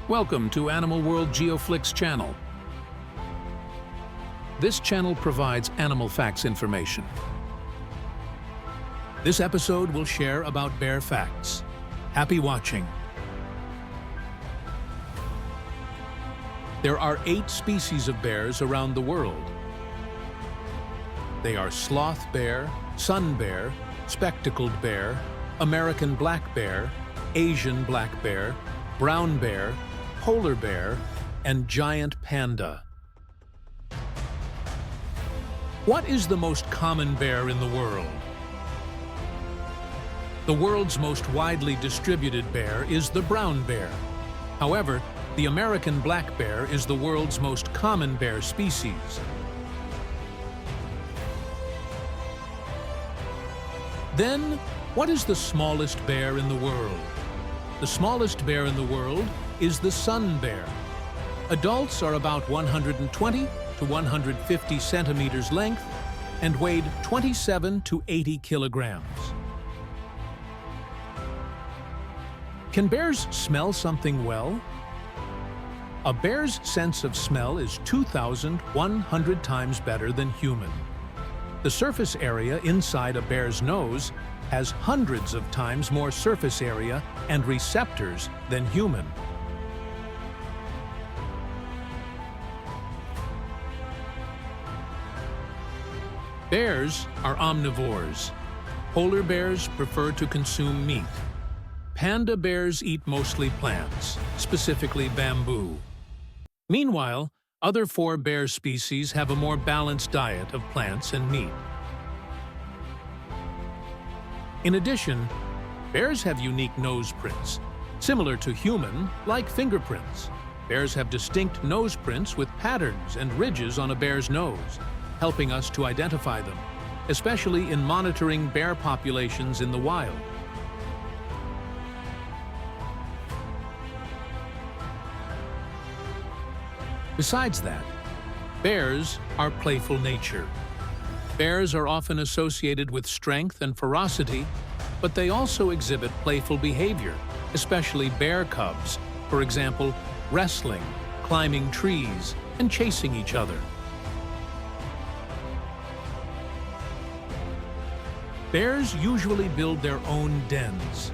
Welcome to Animal World GeoFlix channel. This channel provides animal facts information. This episode will share about bear facts. Happy watching. There are 8 species of bears around the world. They are sloth bear, sun bear, spectacled bear, American black bear, Asian black bear, brown bear, polar bear, and giant panda. What is the most common bear in the world? The world's most widely distributed bear is the brown bear. However, the American black bear is the world's most common bear species. Then, what is the smallest bear in the world? The smallest bear in the world is the sun bear. Adults are about 120 to 150 centimeters length and weighed 27 to 80 kilograms. Can bears smell something well? A bear's sense of smell is 2,100 times better than human. The surface area inside a bear's nose has hundreds of times more surface area and receptors than human. Bears are omnivores. Polar bears prefer to consume meat. Panda bears eat mostly plants, specifically bamboo. Meanwhile, other 4 bear species have a more balanced diet of plants and meat. In addition, bears have unique nose prints, similar to human, like fingerprints. Bears have distinct nose prints with patterns and ridges on a bear's nose, helping us to identify them, especially in monitoring bear populations in the wild. Besides that, bears are playful nature. Bears are often associated with strength and ferocity, but they also exhibit playful behavior, especially bear cubs, for example, wrestling, climbing trees, and chasing each other. Bears usually build their own dens.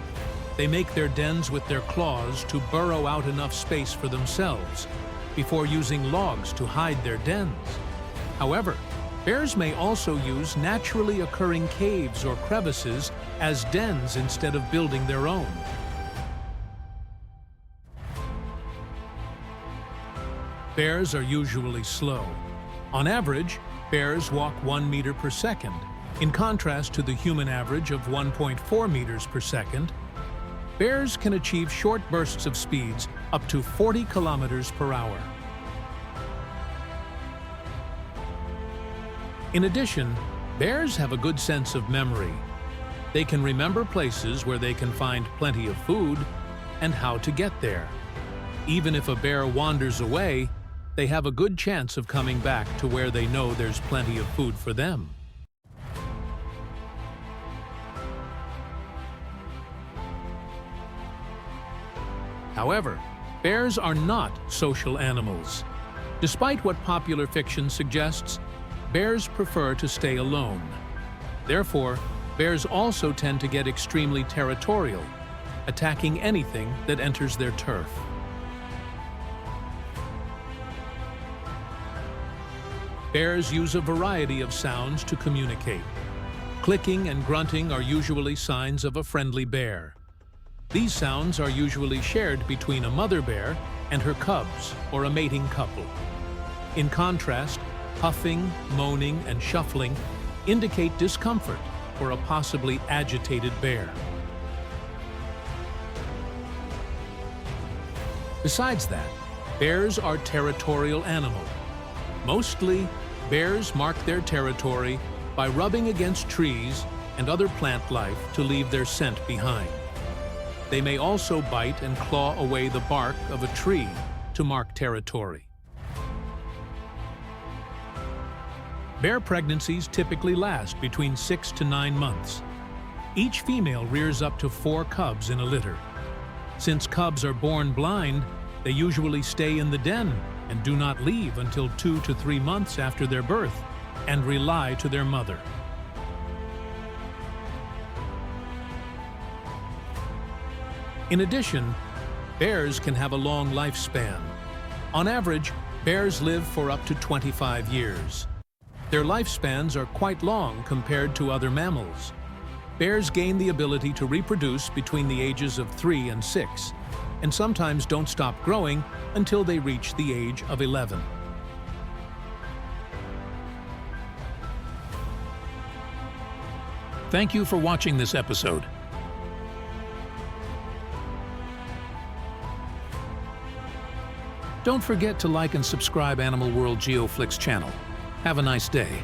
They make their dens with their claws to burrow out enough space for themselves, before using logs to hide their dens. However, bears may also use naturally occurring caves or crevices as dens instead of building their own. Bears are usually slow. On average, bears walk 1 meter per second, in contrast to the human average of 1.4 meters per second. Bears can achieve short bursts of speeds up to 40 kilometers per hour. In addition, bears have a good sense of memory. They can remember places where they can find plenty of food and how to get there. Even if a bear wanders away, they have a good chance of coming back to where they know there's plenty of food for them. However, bears are not social animals. Despite what popular fiction suggests, bears prefer to stay alone. Therefore, bears also tend to get extremely territorial, attacking anything that enters their turf. Bears use a variety of sounds to communicate. Clicking and grunting are usually signs of a friendly bear. These sounds are usually shared between a mother bear and her cubs or a mating couple. In contrast, puffing, moaning, and shuffling indicate discomfort for a possibly agitated bear. Besides that, bears are territorial animals. Mostly, bears mark their territory by rubbing against trees and other plant life to leave their scent behind. They may also bite and claw away the bark of a tree to mark territory. Bear pregnancies typically last between 6 to 9 months. Each female rears up to 4 cubs in a litter. Since cubs are born blind, They usually stay in the den and do not leave until 2 to 3 months after their birth and rely to their mother. In addition, bears can have a long lifespan. On average, bears live for up to 25 years. Their lifespans are quite long compared to other mammals. Bears gain the ability to reproduce between the ages of 3 and 6, and sometimes don't stop growing until they reach the age of 11. Thank you for watching this episode. Don't forget to like and subscribe Animal World GeoFlix channel. Have a nice day.